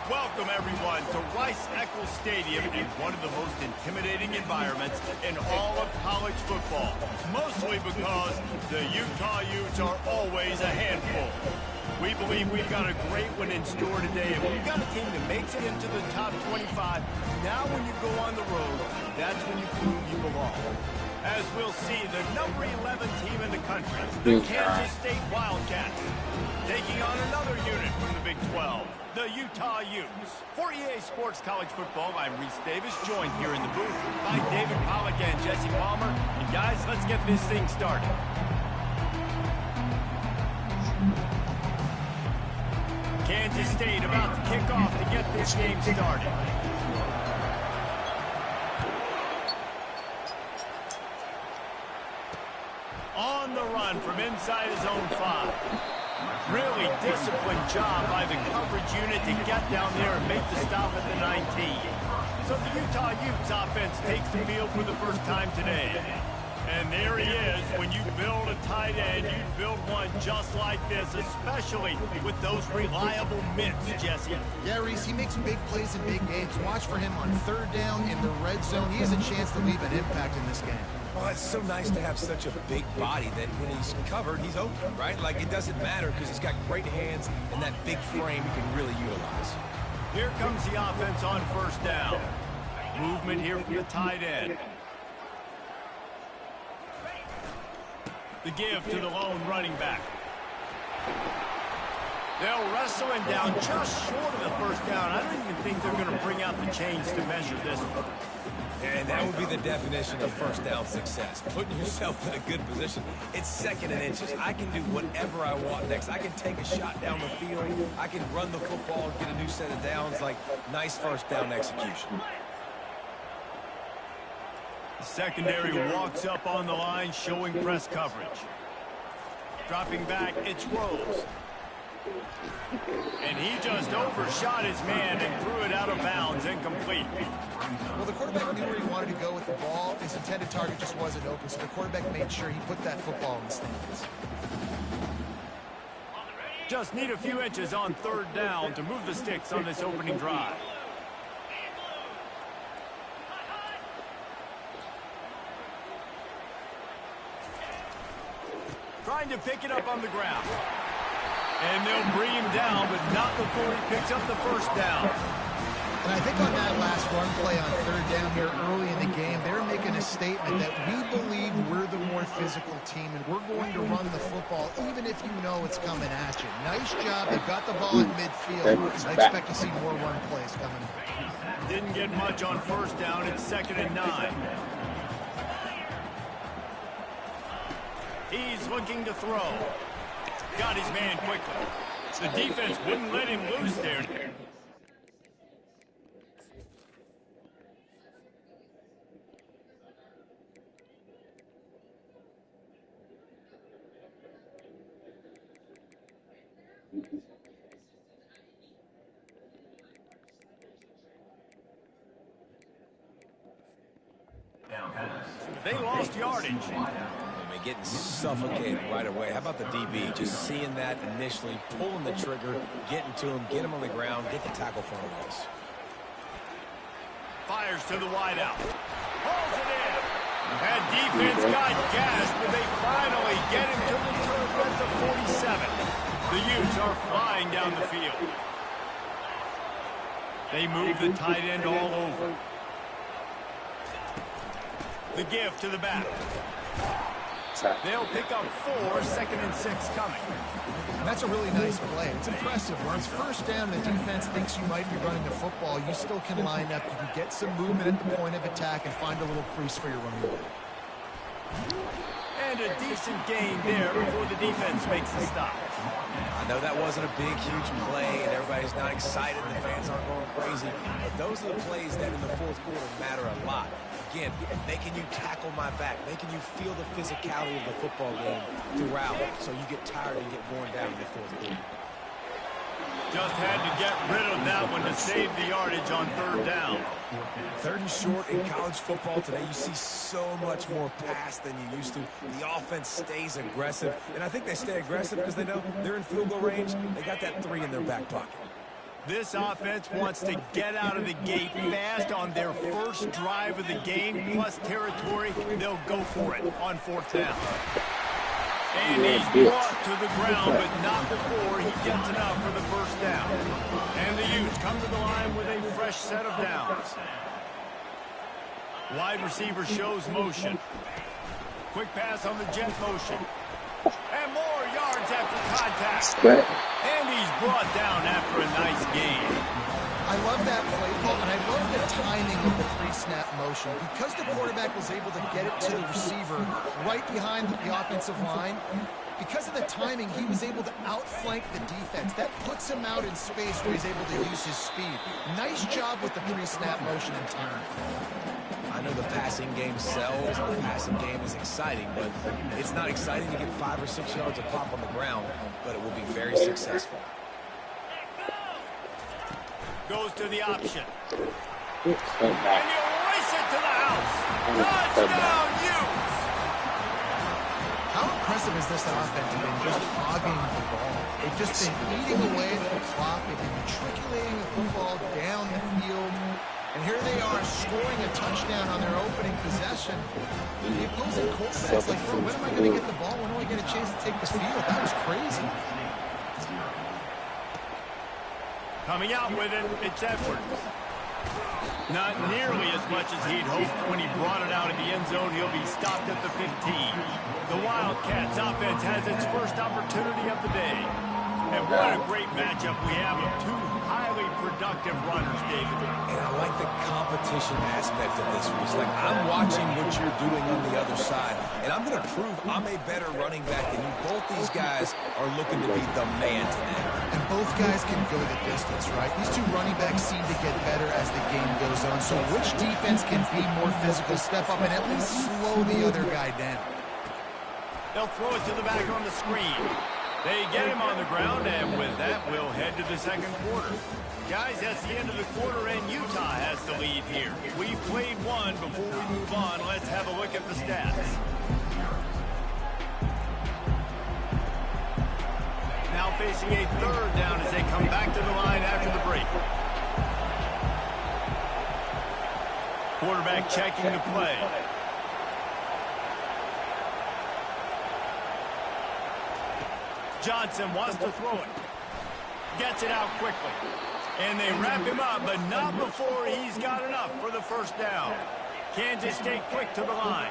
Welcome, everyone, to Rice-Eccles Stadium in one of the most intimidating environments in all of college football, mostly because the Utah Utes are always a handful. We believe we've got a great one in store today, and we've got a team that makes it into the top 25. Now when you go on the road, that's when you prove you belong. As we'll see, the number 11 team in the country, the Kansas State Wildcats, taking on another unit from the Big 12, the Utah Utes. For EA Sports College Football, I'm Reese Davis, joined here in the booth by David Pollack and Jesse Palmer. And guys, let's get this thing started. Kansas State about to kick off to get this game started. On the run from inside his own 5. Really disciplined job by the coverage unit to get down there and make the stop at the 19. So the Utah Utes offense takes the field for the first time today. And there he is. When you build a tight end, you build one just like this, especially with those reliable mitts, Jesse. Yeah, Reese, he makes big plays in big games. Watch for him on third down in the red zone. He has a chance to leave an impact in this game. Well, it's so nice to have such a big body that when he's covered, he's open, right? Like, it doesn't matter because he's got great hands and that big frame he can really utilize. Here comes the offense on first down. Movement here from the tight end. The give to the lone running back. They'll wrestle him down just short of the first down. I don't even think they're going to bring out the chains to measure this one. And that would be the definition of first down success. Putting yourself in a good position. It's second and inches. I can do whatever I want next. I can take a shot down the field. I can run the football and get a new set of downs. Like, nice first down execution. The secondary walks up on the line, showing press coverage. Dropping back, it's Rose. And he just overshot his man and threw it out of bounds, incomplete. Well, the quarterback knew where he wanted to go with the ball. His intended target just wasn't open, so the quarterback made sure he put that football in the stands. Just need a few inches on third down to move the sticks on this opening drive. Trying to pick it up on the ground. And they'll bring him down, but not before he picks up the first down. And I think on that last run play on third down here early in the game, they're making a statement that we believe we're the more physical team, and we're going to run the football even if you know it's coming at you. Nice job. They've got the ball in midfield. I expect to see more run plays coming. Didn't get much on first down. It's 2nd and 9. He's looking to throw. Got his man quickly. The defense wouldn't let him loose there. They lost yardage. Getting suffocated right away. How about the DB? Just seeing that initially, pulling the trigger, getting to him, get him on the ground, get the tackle for him. Fires to the wideout. Pulls it in. That defense got gashed, but they finally get him to the turf at the 47. The Utes are flying down the field. They move the tight end all over. The give to the back. They'll pick up 4, 2nd and 6 coming. And that's a really nice play. It's impressive. When it's first down, the defense thinks you might be running the football. You still can line up. You can get some movement at the point of attack and find a little crease for your running back. And a decent gain there before the defense makes the stop. I know that wasn't a big, huge play, and everybody's not excited. The fans aren't going crazy. But those are the plays that in the fourth quarter matter a lot. Again, making you tackle my back, making you feel the physicality of the football game throughout, so you get tired and get worn down in the fourth quarter. Just had to get rid of that one to save the yardage on third down. Third and short in college football today, you see so much more pass than you used to. The offense stays aggressive, and I think they stay aggressive because they know they're in field goal range. They got that 3 in their back pocket. This offense wants to get out of the gate fast on their first drive of the game, plus territory. They'll go for it on 4th down. And he's brought to the ground, but not before he gets enough for the first down. And the Utes come to the line with a fresh set of downs. Wide receiver shows motion. Quick pass on the jet motion. And more yards after contact. And he's brought down after a nice gain. I love that play call, and I love the timing of the pre-snap motion. Because the quarterback was able to get it to the receiver right behind the offensive line, because of the timing, he was able to outflank the defense. That puts him out in space where he's able to use his speed. Nice job with the pre-snap motion and timing. I know the passing game sells, the passing game is exciting, but it's not exciting to get 5 or 6 yards of pop on the ground, but it will be very successful. Goes to the option. And he'll race it to the house. Touchdown, Utes! How impressive has this offense been just hogging the ball? They've just been eating away at the clock. They've been matriculating the football down the field. And here they are scoring a touchdown on their opening possession. The opposing quarterback's like, bro, when am I going to get the ball? When do I get a chance to take this field? That was crazy. Coming out with it, it's Edwards. Not nearly as much as he'd hoped when he brought it out of the end zone. He'll be stopped at the 15. The Wildcats offense has its first opportunity of the day. And what a great matchup we have of 2 highly productive runners, David. And I like the competition aspect of this, Reese. Like, I'm watching what you're doing on the other side, and I'm going to prove I'm a better running back than you. Both these guys are looking to be the man today. And both guys can go the distance, right? These 2 running backs seem to get better as the game goes on. So which defense can be more physical, step up, and at least slow the other guy down? They'll throw it to the back on the screen. They get him on the ground, and with that, we'll head to the second quarter. Guys, that's the end of the quarter, and Utah has the lead here. We've played one. Before we move on, let's have a look at the stats. Now facing a 3rd down as they come back to the line after the break. Quarterback checking the play. Johnson wants to throw it. Gets it out quickly. And they wrap him up, but not before he's got enough for the first down. Kansas State quick to the line.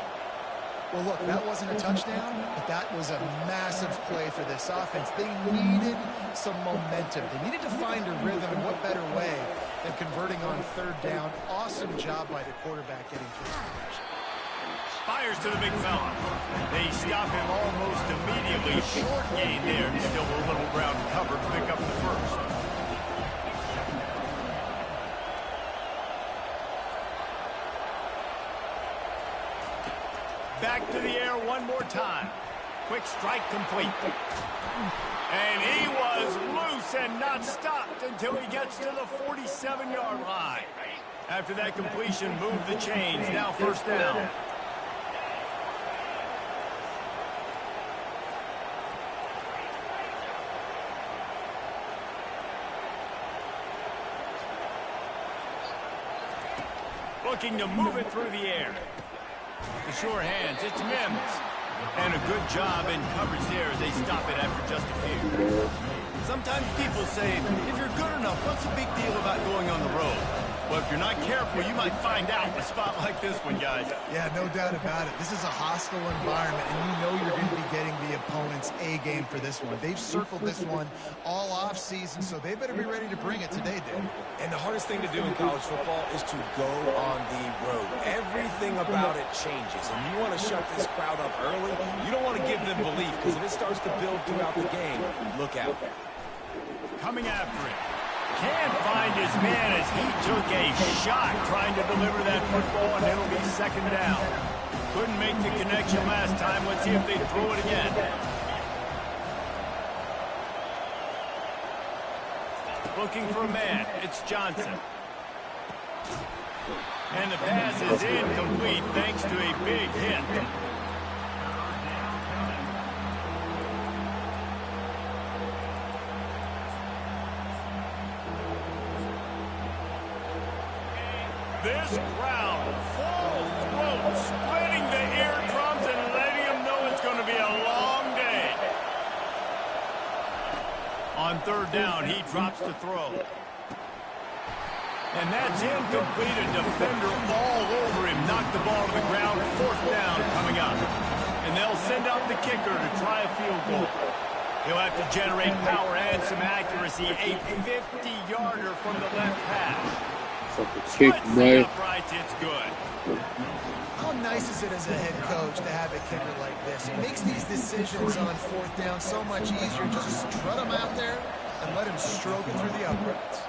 Well, look, that wasn't a touchdown, but that was a massive play for this offense. They needed some momentum. They needed to find a rhythm, and what better way than converting on 3rd down. Awesome job by the quarterback getting to his connection. Fires to the big fella. They stop him almost immediately. Short gain there. Still a little ground covered to pick up the first. Back to the air one more time. Quick strike complete. And he was loose and not stopped until he gets to the 47-yard line. After that completion, move the chains. Now 1st down. Looking to move it through the air. The sure hands, it's Mims. And a good job in coverage there as they stop it after just a few. Sometimes people say, if you're good enough, what's the big deal about going on the road? Well, if you're not careful, you might find out in a spot like this one, guys. Yeah, no doubt about it. This is a hostile environment, and you know you're going to be getting the opponent's A game for this one. They've circled this one all off season, so they better be ready to bring it today, Dave. And the hardest thing to do in college football is to go on the road. Everything about it changes, and you want to shut this crowd up early. You don't want to give them belief, because if it starts to build throughout the game, look out. Coming after him. Can't find his man as he took a shot trying to deliver that football, and it'll be 2nd down. Couldn't make the connection last time. Let's see if they throw it again. Looking for a man. It's Johnson. And the pass is incomplete thanks to a big hit. this crowd full throat, splitting the eardrums and letting them know it's going to be a long day. On third down, he drops the throw. And that's incomplete. A defender all over him. Knocked the ball to the ground. Fourth down coming up. And they'll send out the kicker to try a field goal. He'll have to generate power and some accuracy. A 50-yarder from the left hash. Kick, man. Uprights, it's good. How nice is it as a head coach to have a kicker like this? It makes these decisions on fourth down so much easier. Just strut him out there and let him stroke it through the uprights.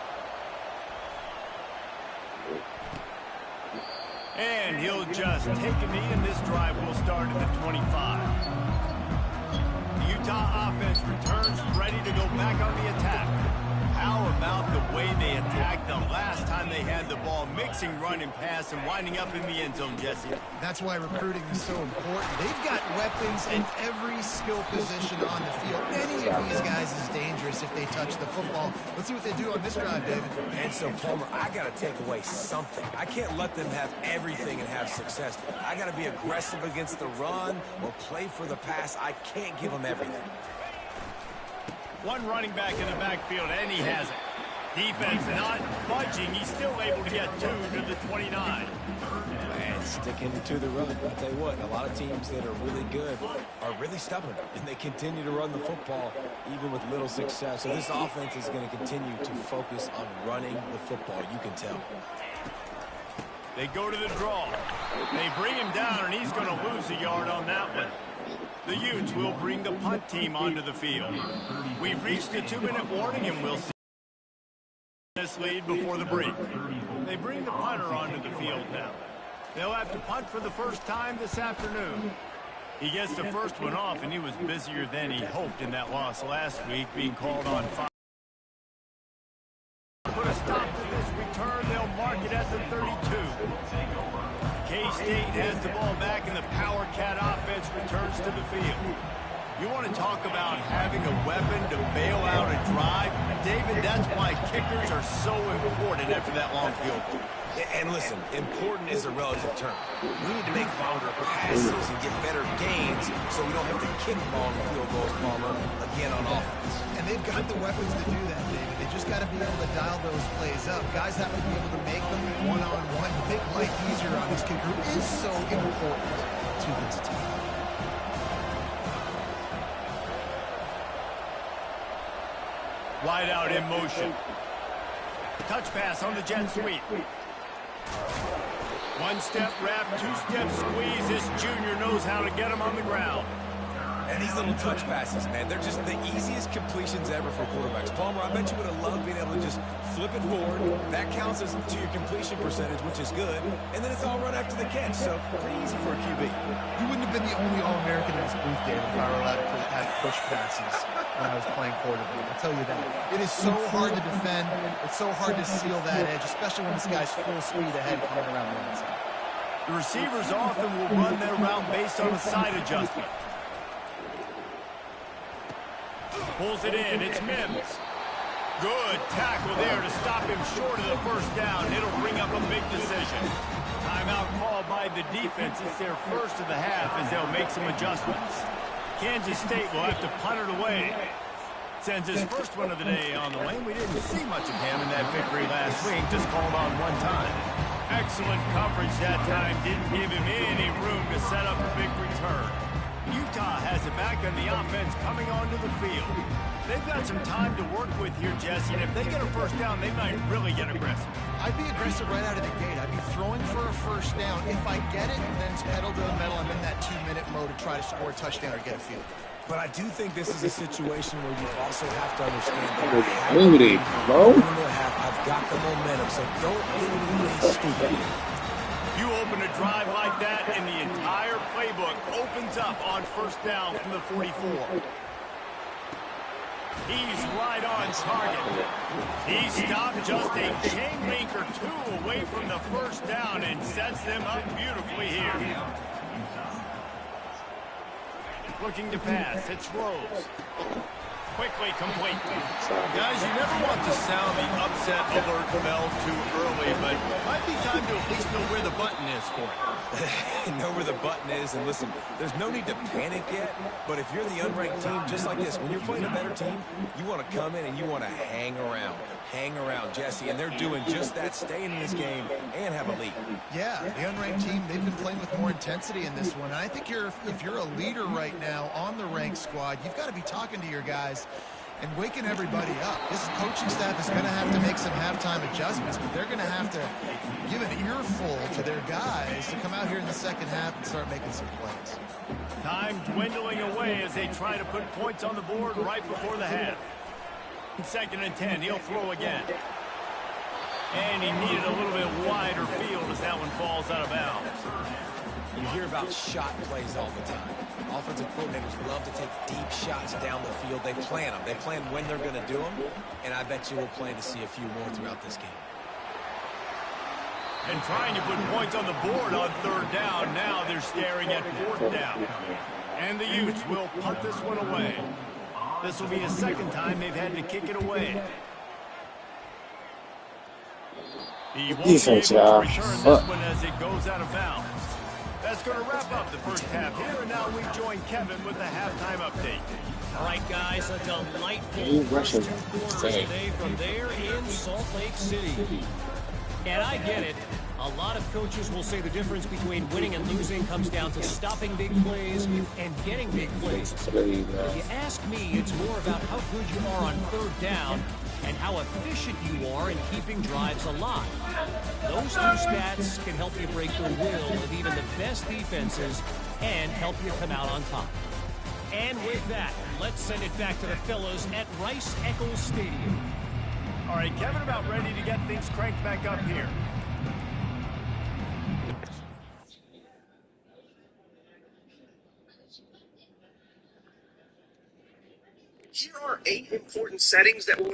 And he'll just take a knee, and this drive will start at the 25. The Utah offense returns ready to go back on the attack. How about the way they attacked the last time they had the ball, mixing run and pass and winding up in the end zone, Jesse? That's why recruiting is so important. They've got weapons in every skill position on the field. Any of these guys is dangerous if they touch the football. Let's see what they do on this drive, David. And so, Palmer, I got to take away something. I can't let them have everything and have success. I got to be aggressive against the run or play for the pass. I can't give them everything. One running back in the backfield, and he has it. Defense not budging. He's still able to get 2 to the 29. And sticking to the run. I'll tell you what, a lot of teams that are really good are really stubborn, and they continue to run the football even with little success. So this offense is going to continue to focus on running the football. You can tell. They go to the draw. They bring him down, and he's going to lose a yard on that one. The Utes will bring the punt team onto the field. We've reached the 2-minute warning, and we'll see this lead before the break. They bring the punter onto the field now. They'll have to punt for the first time this afternoon. He gets the first one off, and he was busier than he hoped in that loss last week, being called on fire. Put a stop to this return. They'll mark it at the 32. K-State has the ball back, and the Power Cat offense returns to the field. You want to talk about having a weapon to bail out a drive? David, that's why kickers are so important after that long field goal. And listen, important is a relative term. We need to make longer passes and get better gains so we don't have to kick long field goals, Palmer, again on offense. And they've got the weapons to do that, David. They just got to be able to dial those plays up. Guys have to be able to make them one-on-one. Make life easier on this kicker is so important to this team. Wide out in motion. Touch pass on the jet sweep. One-step wrap, two-step squeeze. This junior knows how to get him on the ground. And these little touch passes, man, they're just the easiest completions ever for quarterbacks. Palmer, I bet you would have loved being able to just flip it forward. That counts as to your completion percentage, which is good. And then it's all run after the catch, so pretty easy for a QB. You wouldn't have been the only All-American in this booth, David, if I were allowed to have push passes when I was playing quarterback. I'll tell you that. It is so hard to defend. It's so hard to seal that edge, especially when this guy's full speed ahead coming around the inside. The receivers often will run their route based on a side adjustment. Pulls it in. It's Mims. Good tackle there to stop him short of the first down. It'll bring up a big decision. Timeout called by the defense. It's their first of the half as they'll make some adjustments. Kansas State will have to punt it away. Sends his first one of the day on the lane. We didn't see much of him in that victory last week. Just called on one time. Excellent coverage that time. Didn't give him any room to set up a big return. Utah has it back on the offense coming onto the field. They've got some time to work with here, Jesse, and if they get a first down, they might really get aggressive. I'd be aggressive right out of the gate. I'd be throwing for a first down. If I get it, then it's pedal to the metal. I'm in that 2-minute mode to try to score a touchdown or get a field. But I do think this is a situation where you also have to understand that I've got the momentum, so don't do anything stupid. You open a drive like that, and the entire playbook opens up on first down from the 44. He's right on target. He stopped just a chain link or two away from the first down and sets them up beautifully here. Looking to pass. It's Rose. quickly complete. Guys, you never want to sound the upset alert bell too early, but it might be time to at least know where the button is for it. Know where the button is, and listen, there's no need to panic yet, but if you're the unranked team, just like this, when you're playing a better team, you want to come in and you want to hang around. Hang around, Jesse, and they're doing just that, staying in this game and have a lead. Yeah, the unranked team, they've been playing with more intensity in this one. And I think if you're a leader right now on the ranked squad, you've got to be talking to your guys and waking everybody up. This coaching staff is going to have to make some halftime adjustments, but they're going to have to give an earful to their guys to come out here in the second half and start making some plays. Time dwindling away as they try to put points on the board right before the half. 2nd and 10, he'll throw again. And he needed a little bit wider field as that one falls out of bounds. You hear about shot plays all the time. Offensive coordinators love to take deep shots down the field. They plan them. They plan when they're going to do them. And I bet you we'll plan to see a few more throughout this game. And trying to put points on the board on 3rd down. Now they're staring at 4th down. And the Utes will punt this one away. This will be the 2nd time they've had to kick it away. He won't be able to return this one as it goes out of bounds. That's going to wrap up the first half here, and now we join Kevin with the halftime update. All right, guys, a delightful first 2 quarters today from there in Salt Lake City. And I get it. A lot of coaches will say the difference between winning and losing comes down to stopping big plays and getting big plays. If you ask me, it's more about how good you are on 3rd down and how efficient you are in keeping drives alive. Those 2 stats can help you break the will of even the best defenses and help you come out on top. And with that, let's send it back to the fellows at Rice-Eccles Stadium. All right, Kevin, about ready to get things cranked back up here. Here are 8 important settings that will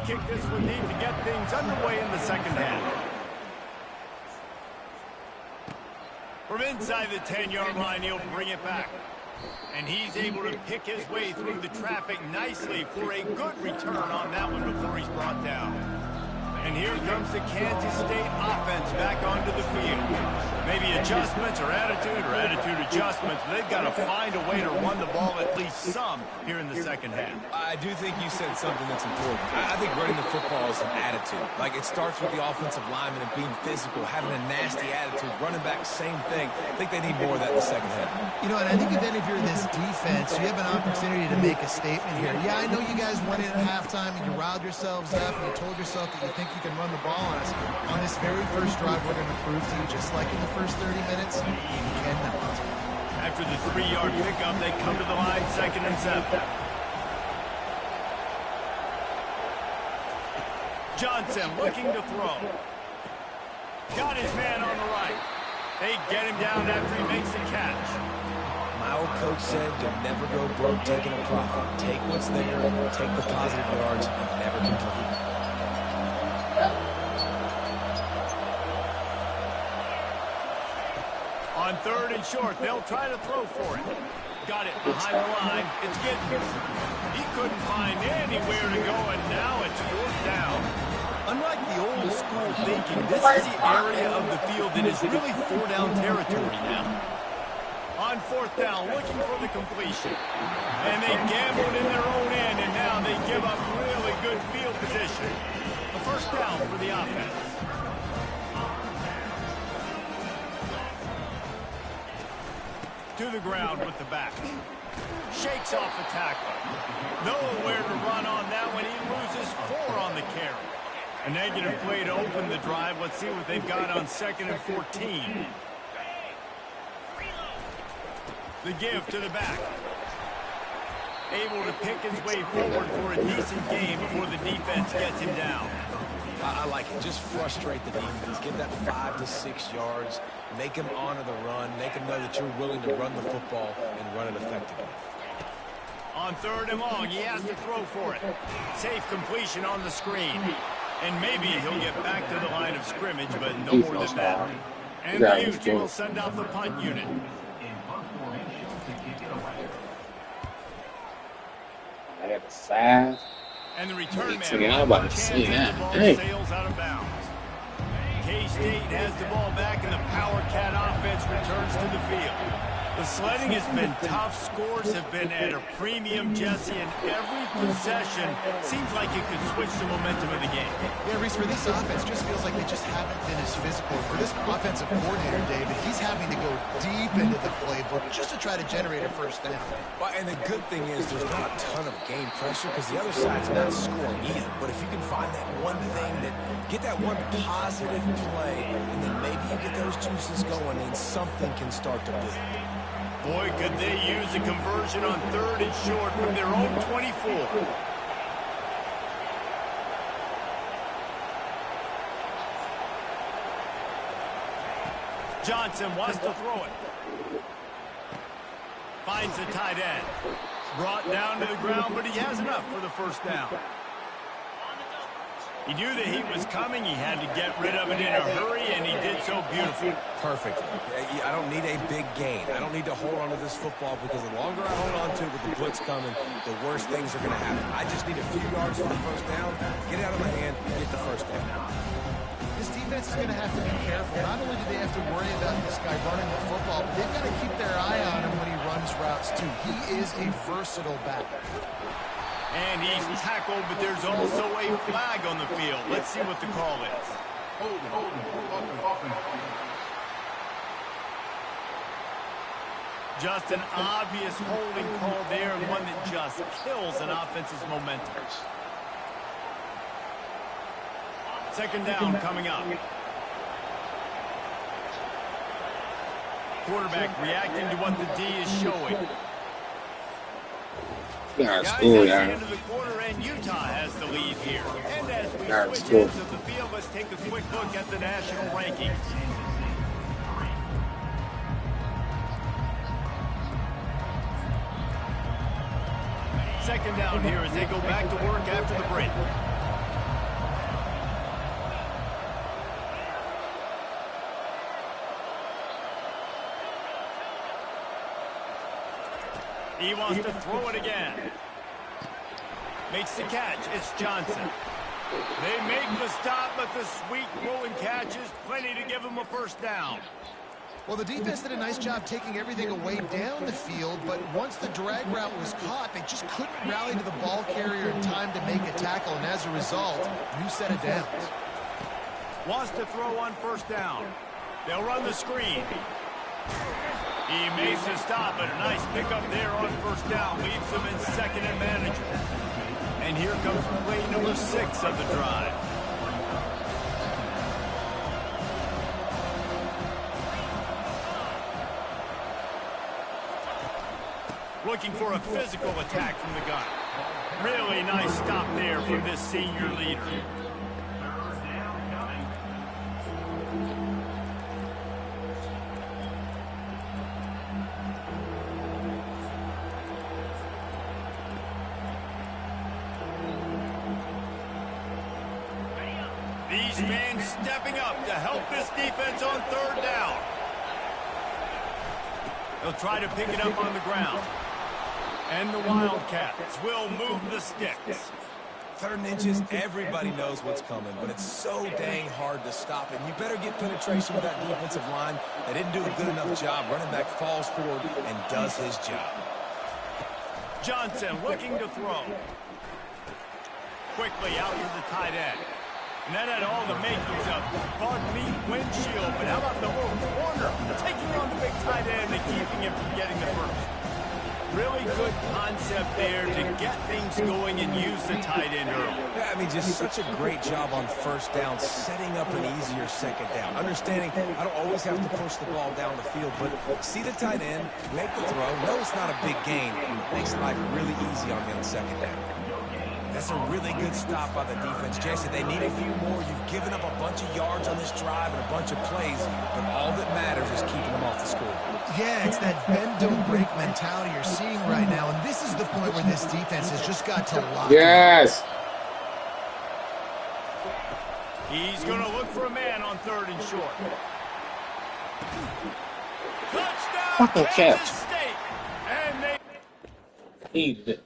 kick this one deep to get things underway in the second half. From inside the 10-yard line, he'll bring it back. And he's able to pick his way through the traffic nicely for a good return on that one before he's brought down. And here comes the Kansas State offense back onto the field. Maybe adjustments or attitude adjustments, but they've got to find a way to run the ball at least some here in the second half. I do think you said something that's important. I think running the football is an attitude. Like, it starts with the offensive lineman and being physical, having a nasty attitude. Running back, same thing. I think they need more of that in the second half. You know, and I think then if you're this defense, you have an opportunity to make a statement here. Yeah, I know you guys went in at halftime and you riled yourselves up and you told yourself that you think you can run the ball on us. On this very first drive, we're going to prove to you, just like in the first 30 minutes, you cannot. After the 3-yard pickup, they come to the line, 2nd and 7. Johnson looking to throw. Got his man on the right. They get him down after he makes the catch. My old coach said you'll never go broke taking a profit. Take what's there, take the positive yards, and never complain. On 3rd and short, they'll try to throw for it. Got it behind the line. It's Giddens. He couldn't find anywhere to go, and now it's 4th down. Unlike the old school thinking, this is the area of the field that is really 4-down territory now. On 4th down, looking for the completion. And they gambled in their own end, and now they give up really good field position. A 1st down for the offense. To the ground with the back. Shakes off the tackle. Nowhere to run on that one. He loses 4 on the carry. A negative play to open the drive. Let's see what they've got on 2nd and 14. The give to the back. Able to pick his way forward for a decent game before the defense gets him down. I like it. Just frustrate the defense. Get that 5 to 6 yards. Make them honor the run. Make them know that you're willing to run the football and run it effectively. On 3rd and long, he has to throw for it. Safe completion on the screen. And maybe he'll get back to the line of scrimmage, but no more than that. And the UT will send out the punt unit. I got the size. And the return man sails out of bounds. K-State has the ball back, and the Power Cat offense returns to the field. The sledding has been tough. Scores have been at a premium, Jesse, and every possession seems like it could switch the momentum of the game. Yeah, Reese, for this offense, just feels like they just haven't been as physical. For this offensive coordinator, David, he's having to go deep into the playbook just to try to generate a 1st down. Well, and the good thing is there's not a ton of game pressure because the other side's not scoring either. But if you can find that one thing, get that one positive play, and then maybe you get those juices going and something can start to build. Boy, could they use a conversion on 3rd and short from their own 24. Johnson wants to throw it. Finds the tight end. Brought down to the ground, but he has enough for the 1st down. He knew the heat was coming. He had to get rid of it in a hurry, and he did so beautifully. Perfectly. I don't need a big gain. I don't need to hold on to this football because the longer I hold on to it with the blitz coming, the worse things are going to happen. I just need a few yards for the 1st down, get it out of my hand, and get the 1st down. This defense is going to have to be careful. Not only do they have to worry about this guy running the football, but they've got to keep their eye on him when he runs routes, too. He is a versatile back. And he's tackled, but there's also a flag on the field. Let's see what the call is. Just an obvious holding call there, and one that just kills an offense's momentum. 2nd down coming up. Quarterback reacting to what the D is showing. Guys, that's the end of the quarter, and Utah has the lead here. And as we switch ends of the field, let's take a quick look at the national rankings. Second down here as they go back to work after the break. He wants to throw it again. Makes the catch. It's Johnson. They make the stop, but the sweet rolling catch is plenty to give him a first down. Well, the defense did a nice job taking everything away down the field, but once the drag route was caught, they just couldn't rally to the ball carrier in time to make a tackle, and as a result, new set of downs. Wants to throw on first down. They'll run the screen. He makes a stop, and a nice pickup there on first down. Leaves them in second and manageable. And here comes play number 6 of the drive. Looking for a physical attack from the gun. Really nice stop there from this senior leader. These fans stepping up to help this defense on third down. They'll try to pick it up on the ground. And the Wildcats will move the sticks. 3rd and inches, everybody knows what's coming, but it's so dang hard to stop it. You better get penetration with that defensive line. They didn't do a good enough job. Running back falls forward and does his job. Johnson looking to throw. Quickly out to the tight end. And that had all the makings of bug meat windshield. But how about the little corner taking on the big tight end and keeping him from getting the first? Really good concept there to get things going and use the tight end early. Yeah, I mean, just such a great job on first down, setting up an easier second down. Understanding I don't always have to push the ball down the field, but see the tight end, make the throw. No, it's not a big gain. It makes life really easy on me on second down. That's a really good stop by the defense. Jason, they need a few more. You've given up a bunch of yards on this drive and a bunch of plays, but all that matters is keeping them off the score. Yeah, it's that bend, don't break mentality you're seeing right now, and this is the point where this defense has just got to lock Yes. He's going to look for a man on 3rd and short. Touchdown, Fucking catch. Kansas State. And they... Needed it.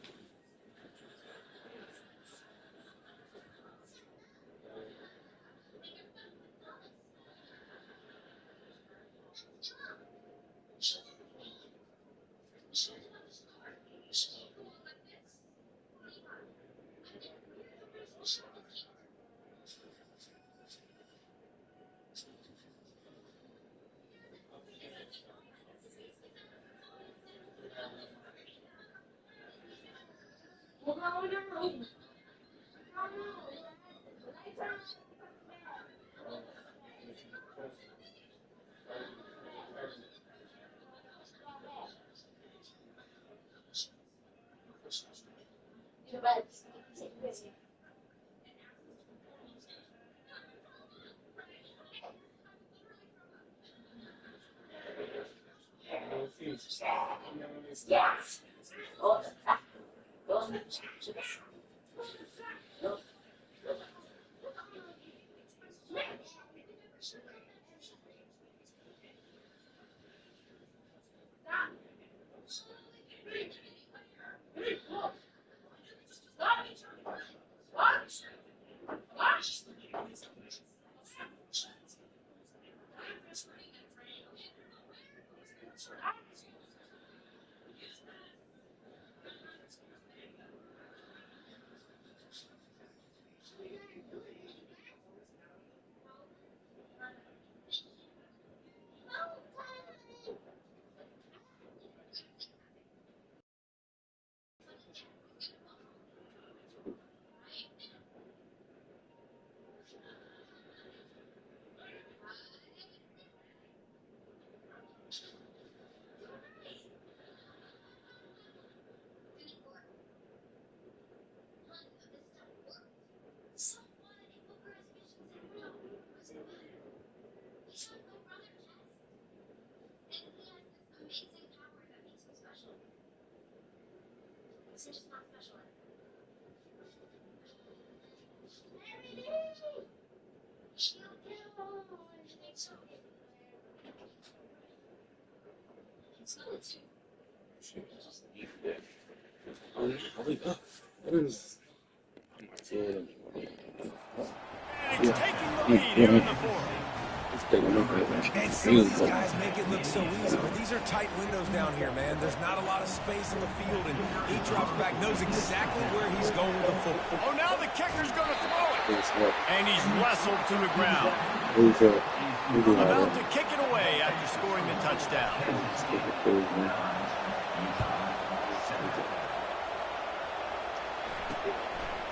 And it's taking the lead here in the fourth. And some of these guys make it look so easy, but these are tight windows down here, man. There's not a lot of space in the field, and he drops back, knows exactly where he's going with the football. Oh, now the kicker's going to throw it. And he's wrestled to the ground. About to kick it away after scoring the touchdown.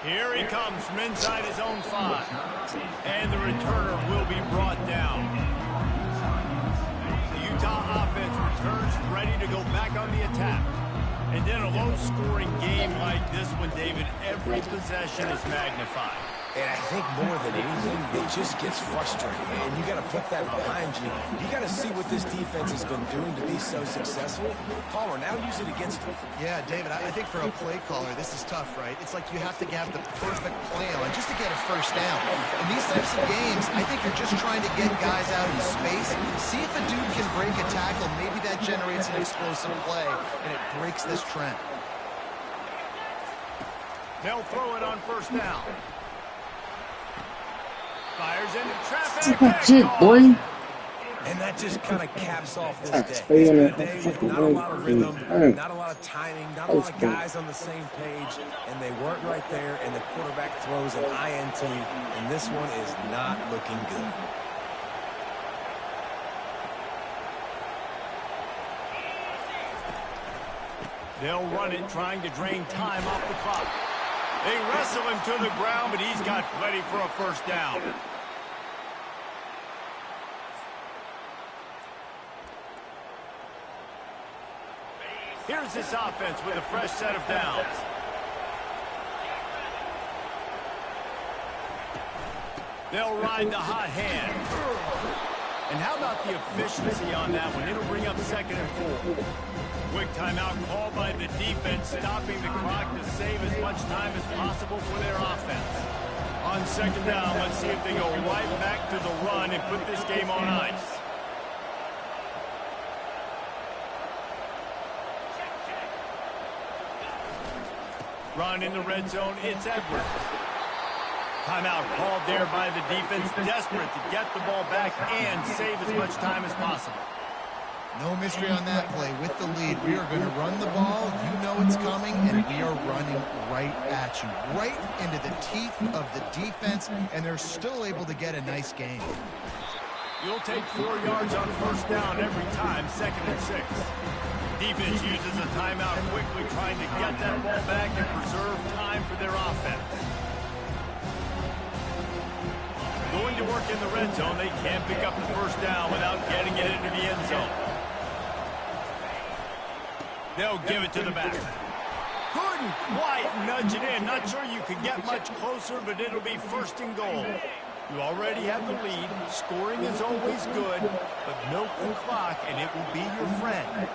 Here he comes from inside his own 5. And the returner will be brought down. The Utah offense returns ready to go back on the attack. And in a low-scoring game like this one, David, every possession is magnified. And I think more than anything, it just gets frustrating. And you got to put that behind you. You got to see what this defense has been doing to be so successful. Palmer, now use it against them. Yeah, David, I think for a play caller, this is tough, right? It's like you have to have the perfect plan just to get a first down. In these types of games, I think you're just trying to get guys out in space, see if a dude can break a tackle. Maybe that generates an explosive play, and it breaks this trend. They'll throw it on first down. Fires into traffic. Boy. And that just kind of caps off this day. It's been a day with not a lot of rhythm, not a lot of timing, not a lot of guys on the same page, and they weren't right there, and the quarterback throws an INT, and this one is not looking good. They'll run it, trying to drain time off the clock. They wrestle him to the ground, but he's got plenty for a first down. Here's this offense with a fresh set of downs. They'll ride the hot hand. And how about the efficiency on that one? It'll bring up 2nd and 4. Quick timeout called by the defense, stopping the clock to save as much time as possible for their offense. On 2nd down, let's see if they go right back to the run and put this game on ice. Run in the red zone, it's Edwards. Timeout called there by the defense, desperate to get the ball back and save as much time as possible. No mystery on that play. With the lead, we are going to run the ball. You know it's coming, and we are running right at you, right into the teeth of the defense, and they're still able to get a nice game. You'll take 4 yards on first down every time, 2nd and 6. Defense uses a timeout quickly, trying to get that ball back and preserve time for their offense. Going to work in the red zone, they can't pick up the first down without getting it into the end zone. They'll give it to the back. Couldn't quite nudge it in. Not sure you could get much closer, but it'll be 1st and goal. You already have the lead. Scoring is always good, but milk the clock, and it will be your friend.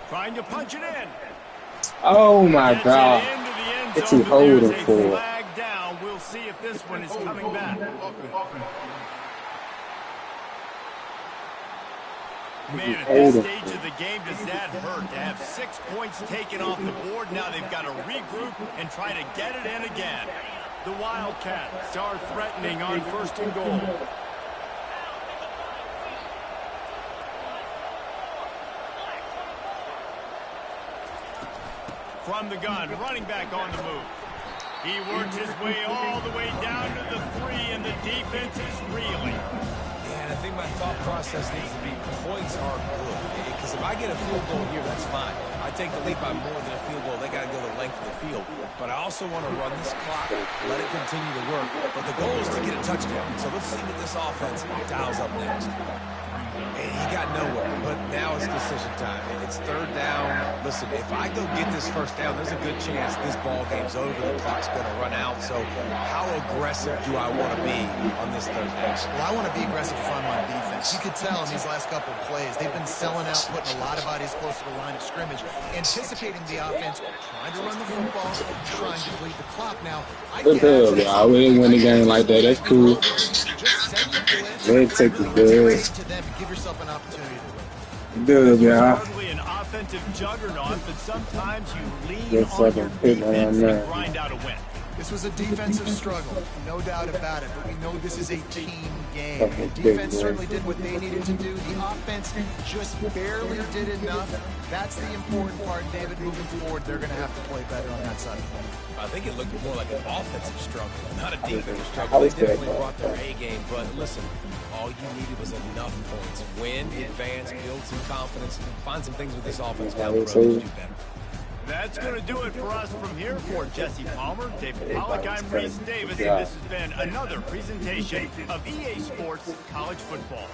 Trying to punch it in. Oh my God. It's a holding for. Flag down. We'll see if this one is coming back. Man, at this stage of the game, does that hurt to have 6 points taken off the board? Now they've got to regroup and try to get it in again. The Wildcats are threatening on 1st and goal. From the gun, running back on the move. He works his way all the way down to the 3, and the defense is reeling. Yeah, and I think my thought process needs to be points are good. Because if I get a field goal here, that's fine. I take the lead by more than a field goal. They got to go the length of the field. But I also want to run this clock, let it continue to work. But the goal is to get a touchdown. So let's see what this offense dials up next. And he got nowhere, but now it's decision time. It's third down. Listen, if I go get this first down, there's a good chance this ball game's over. The clock's going to run out. So how aggressive do I want to be on this third down? Well, I want to be aggressive from on defense. You could tell in these last couple of plays, they've been selling out, putting a lot of bodies close to the line of scrimmage, anticipating the offense, trying to run the football, trying to bleed the clock. Now, Good dub, y'all. We didn't win the game like that. That's cool. Let's take the dub. To them and give yourself an opportunity to win. Dub, y'all. Hardly an offensive juggernaut, but sometimes you lean Let's on your fucking pick defense on and that. grind out a win. This was a defensive struggle, no doubt about it, but we know this is a team game. Fucking The big defense boy. certainly did what they needed to do. The offense just barely did enough. That's the important part, David. Moving forward, they're going to have to play better on that side of the ball. I think it looked more like an offensive struggle, not a defensive struggle. They definitely brought their A game, but listen, all you needed was enough points. Win, advance, build some confidence, find some things with this offense down the road to do better. That's going to do it for us from here. For Jesse Palmer, David Pollack, I'm Reese Davis, Yeah. and this has been another presentation of EA Sports College Football.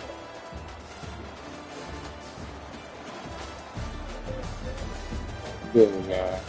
Good, y'all.